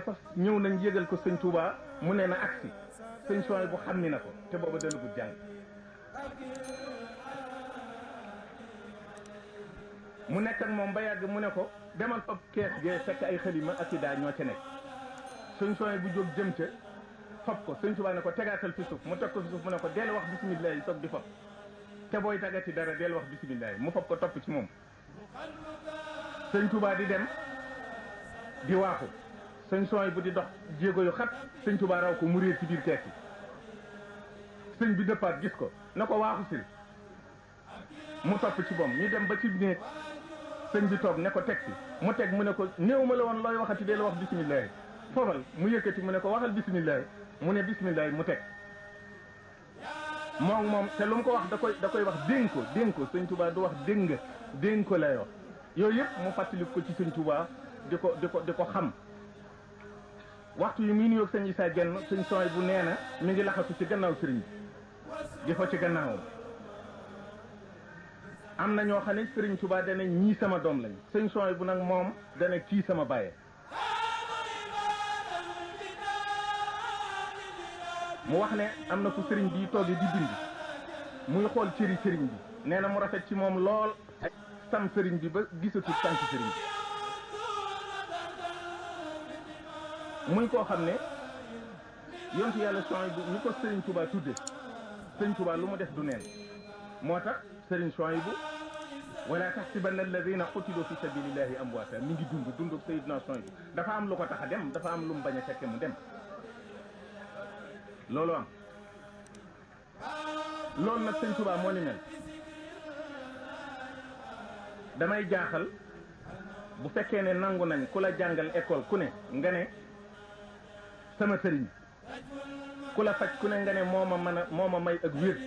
sax ñëw nañ yëgal ko sëñ Touba mu ne na agsi sëñ Souhaïbou bu xam ni na ko te booba dalagut jàng mu nekk ak moom ba yàgg mu ne ko demal fab kees gee fekk ay xalima ak i daa ñoo ca nekk sëñ Souhaïbou bu jóg jëm ca fab ko sëñ Touba ne ko tegaatal fi suuf mu teg ko fi suuf mu ne ko deel wax bisimilah yi soog di fab te booy tagati dara deel wax bisimilah mu fab ko topp ci moom sëñ Touba di dem di waaxu sëñ Souhaïbou bu di dox jéego yu xat sëñ Touba raw ko mu réer ci biir kees yi sëñ bi dëppaat gis ko na ko waaxu sil mu topp ci moom ñu dem ba ci néeg sëñ bi toog ne ko teg ci mu teg mu ne ko néew ma la woon looy waxati deel wax bisimilah fobal mu yëkkati mu ne ko waxal bisimilah mu ne bisimilah mu teg moom te lu mu ko wax da koy wax dénk ko sëñ Touba du wax dégg nga dénk ko lay wax yooyu yëpp mu fàttali ko ci sëñ Touba di ko xam waxtu yi muy nuyoog sëñ Issa Diène sëñ Souhaïbou bu nee na mi ngi laxatu ci gannaaw sëriñ bi di fa ci gannaawam am na ñoo xam ne sëriñ Touba dana ñii sama doom lañ sëñ Souhaïbou bu nag moom dana kii sama bàyyee mu wax ne am na fu sëriñ bi toogee di bind muy xool cëri sëriñ bi nee na mu rafet ci moom lool sam sëriñ bi ba gisatul tànk sëriñ bi muy koo xam ne yontu yàlla Souhaïbou bu ñu ko sëriñ Touba tudde sëriñ Touba lu mu def du neen moo tax sëriñ Souhaïbou bu wala tahsibanna alladina qutilu fi sabilillahi amwaata mi ngi dund Seydina Souhaïbou bu dafa am lu ko tax a dem dafa am lu mu bañ a fekke mu dem loolu am loolu nag sëñ Touba moo ni mel damay jaaxal bu fekkee ne nangu nañ ku la jàngal école ku ne nga ne sama sëriñ ku la faj ku ne nga ne moo ma may ak wér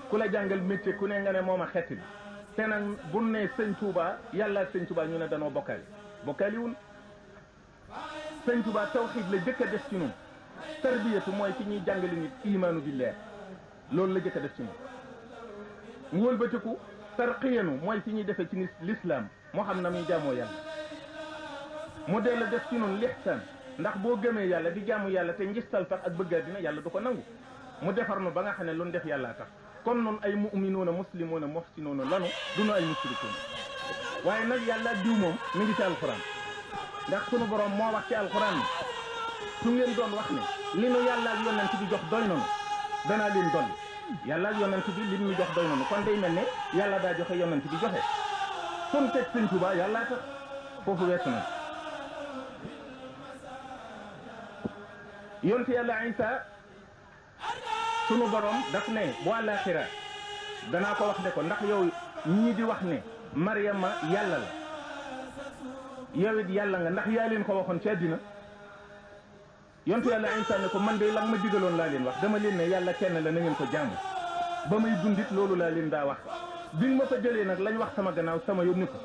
ku la jàngal métier ku ne nga ne moo ma xettil te nag bu ne sëñ Touba yàlla ak sëñ Touba ñu ne danoo bokkaaliwul sëñ Touba tawxiid la jëkk a def ci ñun tarbiyatu mooy ci ñuy jàngale nit imaanu billah loolu la jëkk a def ci ñun mu wëlbatiku tarqiyanu mooy ci ñuy defee ci l'islam moo xam na muy jaamoo yàlla mu dellu def ci ñun lihsaan ndax boo gëmee yàlla di jaamu yàlla te ngistal tax ak bëgg dina yàlla du ko nangu mu defar nu ba nga xam ne lu nu def yàllaa tax kon noonu ay mu'minuuna muslimuuna muhsinuuna lanu du nu ay musrikuun waaye nag yàlla diw moom mi ngi ci alxuraan ndax sunu borom moo wax ci alxuraan ni su ngeen doon wax ne li nu yàlla ak yonent bi jox doy nanu danaa leen dolli yàlla ak yonent bi li ñu jox doy nanu kon day mel ne yàlla daa joxe yonent bi joxe fun teg sëñ Touba yàllaa tax foofu weesu na yonent yàlla Isa sunu borom daf ne bu àllaaxira danaa ko wax ne ko ndax yow ñii di wax ne Maryama yàlla la yow it yàlla nga ndax yaa leen ko waxoon ci àddina yontu yàlla Isa ne ko man de la ma digaloon laa leen wax dama leen ne yàlla kenn la na ngeen ko jaamu ba may dundit loolu laa leen daa wax bi nga ma fa jëlee nag lañ wax sama gannaaw sama yónni ko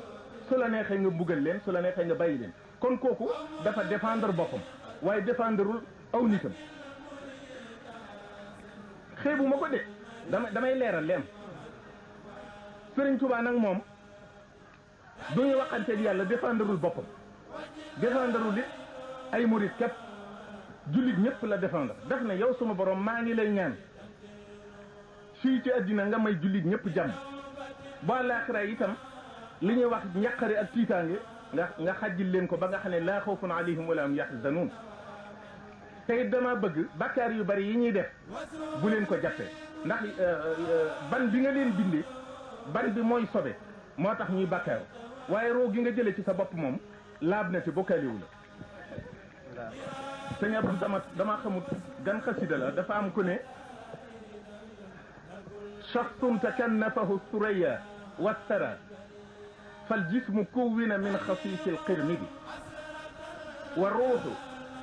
su la neexee nga buggal leen su la neexee nga bàyyi leen kon kooku dafa défendre boppam waaye défendreul aw nitam xeebu ma ko de damay leeral leen Sëriñ Touba nag moom duñu waxanteeg yàlla défendreul boppam défendreul it ay murit képp jullit ñëpp la défendre daf ne yow suma borom maa ngi lay ñaan fii ci àddina nga may jullit ñëpp jàmm ba laaxira itam li ñuy wax njaqare ak tiitaange nga xajjil leen ko ba nga xam ne laa xawfun alayhim wala hum yaxzanuun te it dama bëgg bakkaar yu bari yi ñuy def bu leen ko jàppee ndax ban bi nga leen bindee ban bi mooy sobe moo tax ñuy bakkaaru waaye roo gi nga jëlee ci sa bopp moom laab na te bokkaaliwu la sëñ Abdou dama xamut gan xasida la dafa am ku ne shaxsun takannafahu suraya wassara fal jismu kuwina min xasiisi alqirmidi wa ruuxu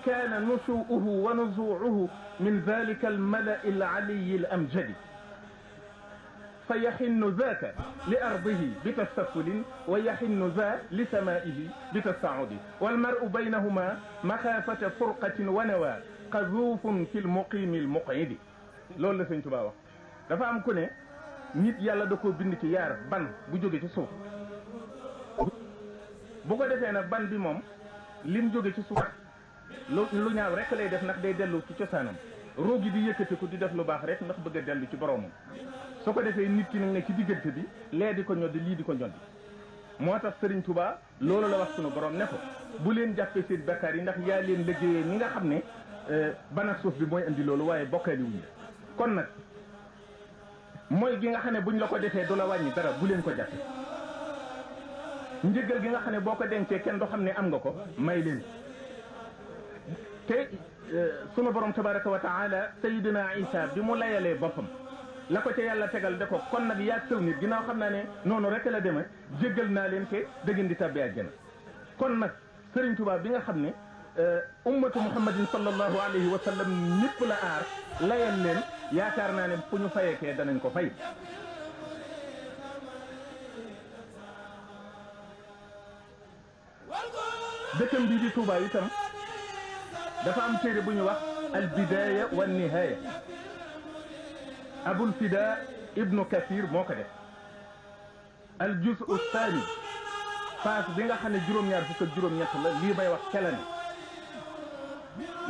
kaana nushuuhu wa nuzuuhu min dalika almalai alaliyi alamjadi fa yaxinnu zaaka li ardihi bi tasafulin wa yaxinnu za li samaihi bi tasaudi walmaru baynahuma maxaafata furqatin wa nawa qazuufun fi lmuqimi almuqidi loolu la sëñ Tuubaa wax dafa am ku ne nit yàlla da koo bind ci yaar ban bu jóge ci suuf bu ko defee nag ban bi moom lim jóge ci suuf lu ñaaw rek lay def ndax day dellu ci cosaanam roogi di yëkkatiku di def lu baax rek ndax bëgg a dellu ci boromam su ko defee nit ki nag ne ci diggante bi lee di ko ñoddi lii di ko ñoddi moo tax Serigne Touba loolu la wax sunu borom ne ko bu leen jàppee seen bakkaar yi ndax yaa leen liggéeyee ñi nga xam ne ban ak suuf bi mooy indi loolu waaye bokkaali wuñ kon nag mooy gi nga xam ne buñ la ko defee du la wàññi dara bu leen ko jàppe njëgal gi nga xam ne boo ko dencee kenn du xam ne am nga ko may leen te sunu borom tabaraka wa taala sayidina Isa bi mu layalee boppam la ko ca yàlla tegal de ko kon nag yaag sëw nit ginnaaw xam naa ne noonu rek la demee jéggal naa leen te da ngeen di tàbbi àjjana kon nag Serigne Touba bi nga xam ne ummatu muhammadin sallallahu alayhi wa sallam ñëpp la aar layal leen yaakaar naa ne fu ñu fayekee danañ ko fay dëkkam bii di Touba itam dafa am téere bu ñu wax al bidaya wa nihaya abul fida ibnu kathir moo ko def al juz'u thani phase bi nga xam ne juróom-ñaar fukk ak juróom-ñett la lii may wax kela ne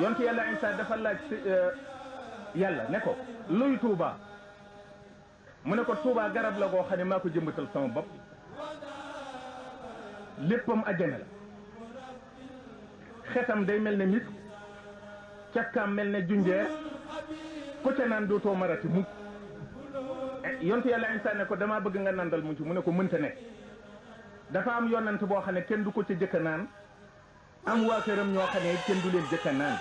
yonte yàlla Isa dafa laaj yàlla ne ko luy Touba mu ne ko Touba garab la goo xam ne maa ko jëmbatal sama bopp léppam àjjana la xetam day mel ne mis càkkaam mel ne junjeer ku ca naan dootoo marati mukk yonte yàlla Isa ne ko damaa bëgg nga nandal mu ci mu ne ko mënta nekk dafa am yonent boo xam ne kenn du ko ca jëkka naan am waa këram ñoo xam ne kenn du leen jëkka naan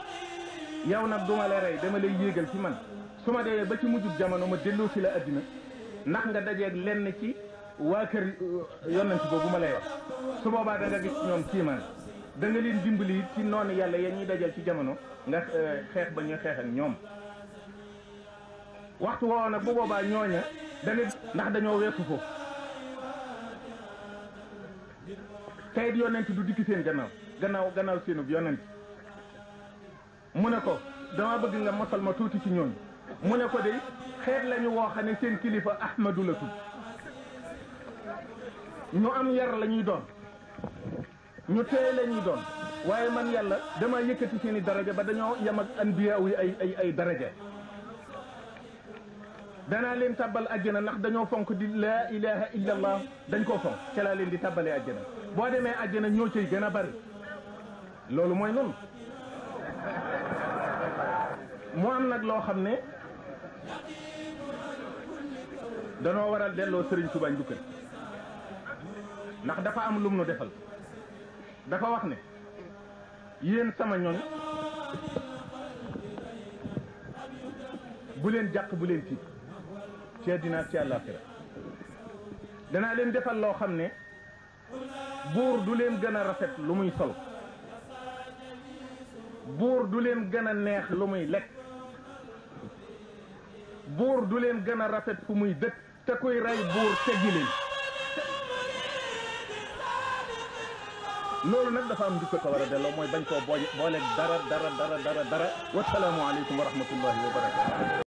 yow nag duma la rey dama lay yéegal ci man su ma demee ba ci mujjub jamono ma delloo si la addina ndax nga dajeeg lenn ci waa kër yonent boobu ma lay wax su boobaa da nga gis ñoom kiimaan da nga leen dimbali it ci noonu yàlla ya ñuy dajal ci jamono nga xeex ba ñuy xeex ak ñoom waxtu woowu nag bu boobaa ñooña da nga ndax dañoo weesu foofu tey yonent du dikki seen gannaaw seenub yonent mu ne ko dama bëgg nga mosal ma tuuti ci ñooñu mu ne ko de xeet lañu woo xam ne seen kilifa Ahmadu la tudd ñu am yar la ñuy doon ñu teey la ñuy doon waaye man yàlla dama yëkkati seen i daraja ba dañoo yem ak anbiya yi ay daraja danaa leen tàbbal àjjana ndax dañoo fonk di laa ilaha illa allah dañ koo fonk ca laa leen di tàbbalee àjjana boo demee àjjana ñoo cay gën a bari loolu mooy noonu mu am nag loo xam ne danoo waral delloo Serigne Touba njukkal ndax dafa am lum nu defal dafa wax ne yéen sama ñoñ bu leen jàq bu leen tiit ci àddina ci àllaaxira danaa leen defal loo xam ne buur du leen gën a rafet lu muy sol buur du leen gën a neex lu muy lekk buur du leen gën a rafet fu muy dëkk te kuy rey buur teggi leen loolu nag dafa am njukka ko war a delloo mooy bañ koo booleeg dara wasalaamu aleykum wa rahmatullahi wa barakatu